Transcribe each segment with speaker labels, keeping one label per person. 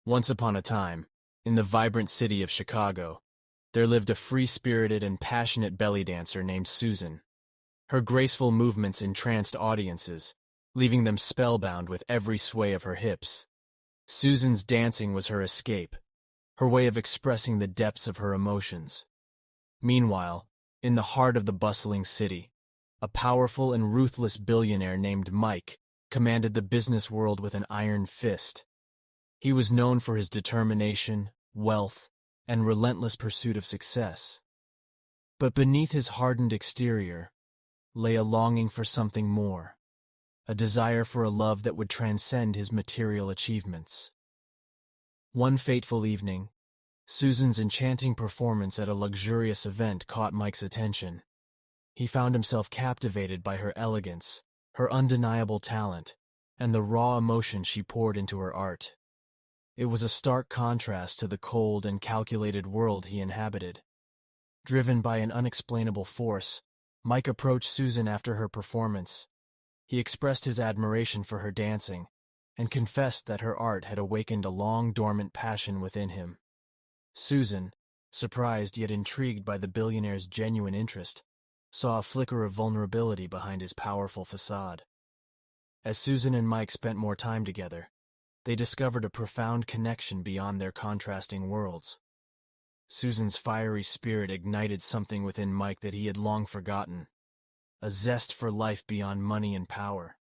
Speaker 1: Once upon a time, in the vibrant city of Chicago, there lived a free-spirited and passionate belly dancer named Susan. Her graceful movements entranced audiences, leaving them spellbound with every sway of her hips. Susan's dancing was her escape, her way of expressing the depths of her emotions. Meanwhile, in the heart of the bustling city, a powerful and ruthless billionaire named Mike commanded the business world with an iron fist. He was known for his determination, wealth, and relentless pursuit of success. But beneath his hardened exterior lay a longing for something more, a desire for a love that would transcend his material achievements. One fateful evening, Susan's enchanting performance at a luxurious event caught Mike's attention. He found himself captivated by her elegance, her undeniable talent, and the raw emotion she poured into her art. It was a stark contrast to the cold and calculated world he inhabited. Driven by an unexplainable force, Mike approached Susan after her performance. He expressed his admiration for her dancing and confessed that her art had awakened a long-dormant passion within him. Susan, surprised yet intrigued by the billionaire's genuine interest, saw a flicker of vulnerability behind his powerful facade. As Susan and Mike spent more time together, they discovered a profound connection beyond their contrasting worlds. Susan's fiery spirit ignited something within Mike that he had long forgotten, a zest for life beyond money and power.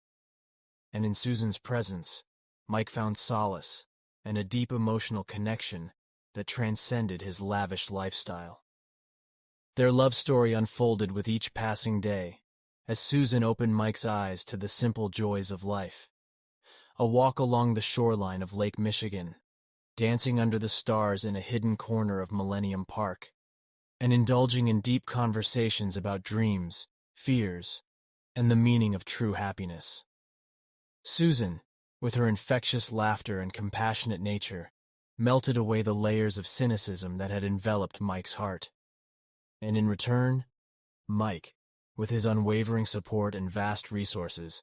Speaker 1: And in Susan's presence, Mike found solace and a deep emotional connection that transcended his lavish lifestyle. Their love story unfolded with each passing day, as Susan opened Mike's eyes to the simple joys of life. A walk along the shoreline of Lake Michigan, dancing under the stars in a hidden corner of Millennium Park, and indulging in deep conversations about dreams, fears, and the meaning of true happiness. Susan, with her infectious laughter and compassionate nature, melted away the layers of cynicism that had enveloped Mike's heart. And in return, Mike, with his unwavering support and vast resources,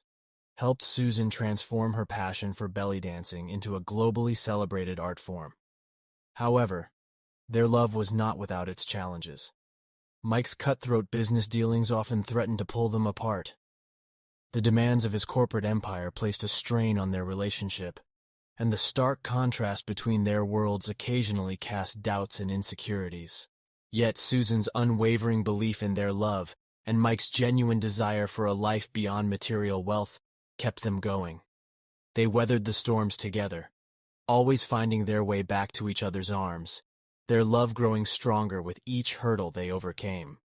Speaker 1: helped Susan transform her passion for belly dancing into a globally celebrated art form. However, their love was not without its challenges. Mike's cutthroat business dealings often threatened to pull them apart. The demands of his corporate empire placed a strain on their relationship, and the stark contrast between their worlds occasionally cast doubts and insecurities. Yet Susan's unwavering belief in their love and Mike's genuine desire for a life beyond material wealth kept them going. They weathered the storms together, always finding their way back to each other's arms, their love growing stronger with each hurdle they overcame.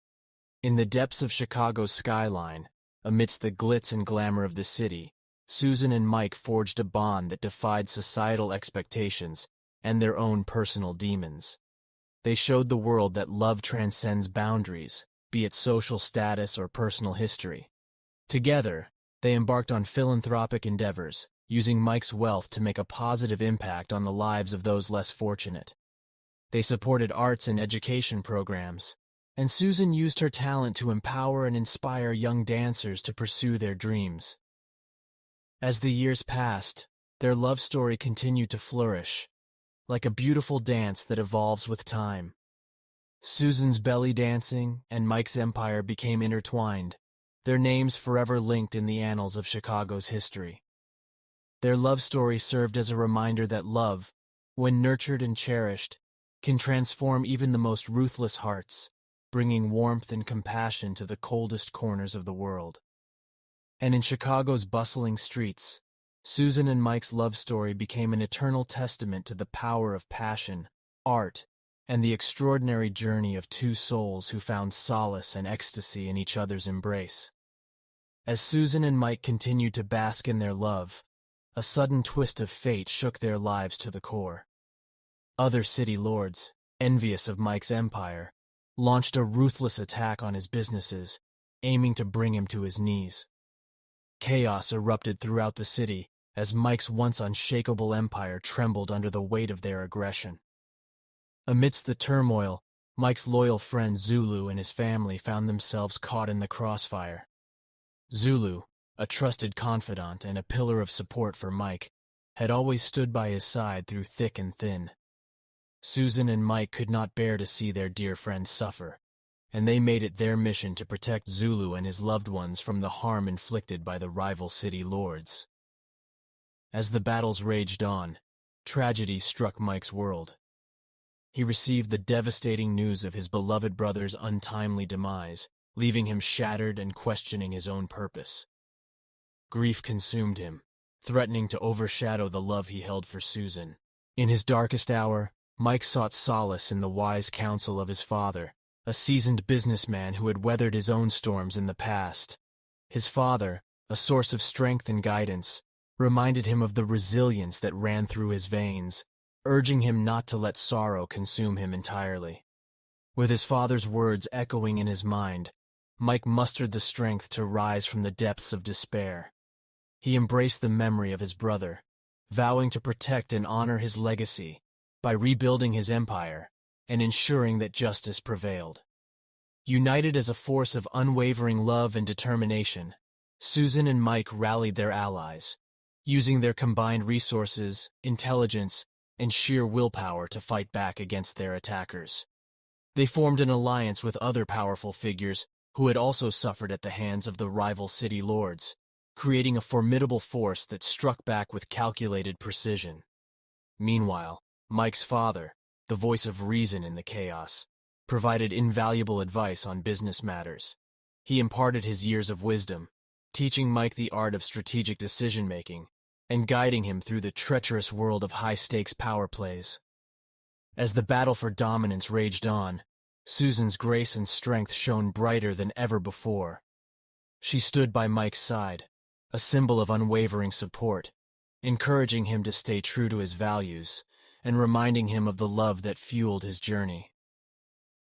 Speaker 1: In the depths of Chicago's skyline, amidst the glitz and glamour of the city, Susan and Mike forged a bond that defied societal expectations and their own personal demons. They showed the world that love transcends boundaries, be it social status or personal history. Together, they embarked on philanthropic endeavors, using Mike's wealth to make a positive impact on the lives of those less fortunate. They supported arts and education programs, and Susan used her talent to empower and inspire young dancers to pursue their dreams. As the years passed, their love story continued to flourish, like a beautiful dance that evolves with time. Susan's belly dancing and Mike's empire became intertwined, their names forever linked in the annals of Chicago's history. Their love story served as a reminder that love, when nurtured and cherished, can transform even the most ruthless hearts, bringing warmth and compassion to the coldest corners of the world. And in Chicago's bustling streets, Susan and Mike's love story became an eternal testament to the power of passion, art, and the extraordinary journey of two souls who found solace and ecstasy in each other's embrace. As Susan and Mike continued to bask in their love, a sudden twist of fate shook their lives to the core. Other city lords, envious of Mike's empire, launched a ruthless attack on his businesses, aiming to bring him to his knees. Chaos erupted throughout the city as Mike's once unshakable empire trembled under the weight of their aggression. Amidst the turmoil, Mike's loyal friend Zulu and his family found themselves caught in the crossfire. Zulu, a trusted confidant and a pillar of support for Mike, had always stood by his side through thick and thin. Susan and Mike could not bear to see their dear friend suffer, and they made it their mission to protect Zulu and his loved ones from the harm inflicted by the rival city lords. As the battles raged on, tragedy struck Mike's world. He received the devastating news of his beloved brother's untimely demise, leaving him shattered and questioning his own purpose. Grief consumed him, threatening to overshadow the love he held for Susan. In his darkest hour, Mike sought solace in the wise counsel of his father, a seasoned businessman who had weathered his own storms in the past. His father, a source of strength and guidance, reminded him of the resilience that ran through his veins, urging him not to let sorrow consume him entirely. With his father's words echoing in his mind, Mike mustered the strength to rise from the depths of despair. He embraced the memory of his brother, vowing to protect and honor his legacy by rebuilding his empire and ensuring that justice prevailed. United as a force of unwavering love and determination, Susan and Mike rallied their allies, using their combined resources, intelligence, and sheer willpower to fight back against their attackers. They formed an alliance with other powerful figures who had also suffered at the hands of the rival city lords, creating a formidable force that struck back with calculated precision. Meanwhile, Mike's father, the voice of reason in the chaos, provided invaluable advice on business matters. He imparted his years of wisdom, teaching Mike the art of strategic decision-making and guiding him through the treacherous world of high-stakes power plays. As the battle for dominance raged on, Susan's grace and strength shone brighter than ever before. She stood by Mike's side, a symbol of unwavering support, encouraging him to stay true to his values and reminding him of the love that fueled his journey.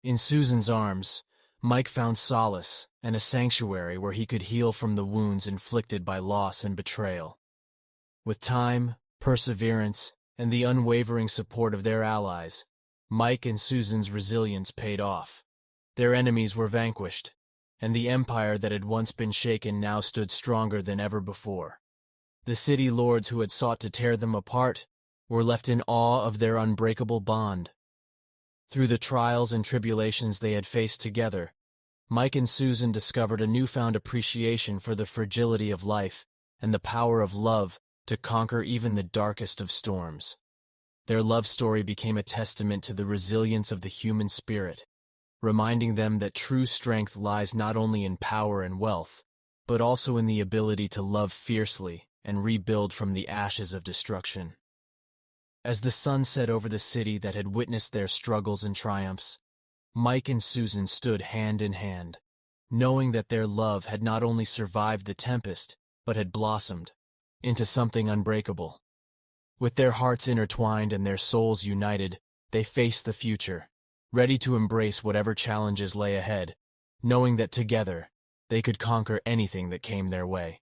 Speaker 1: In Susan's arms, Mike found solace and a sanctuary where he could heal from the wounds inflicted by loss and betrayal. With time, perseverance, and the unwavering support of their allies, Mike and Susan's resilience paid off. Their enemies were vanquished, and the empire that had once been shaken now stood stronger than ever before. The city lords who had sought to tear them apart were left in awe of their unbreakable bond. Through the trials and tribulations they had faced together, Mike and Susan discovered a newfound appreciation for the fragility of life and the power of love to conquer even the darkest of storms. Their love story became a testament to the resilience of the human spirit, reminding them that true strength lies not only in power and wealth, but also in the ability to love fiercely and rebuild from the ashes of destruction. As the sun set over the city that had witnessed their struggles and triumphs, Mike and Susan stood hand in hand, knowing that their love had not only survived the tempest, but had blossomed into something unbreakable. With their hearts intertwined and their souls united, they faced the future, ready to embrace whatever challenges lay ahead, knowing that together they could conquer anything that came their way.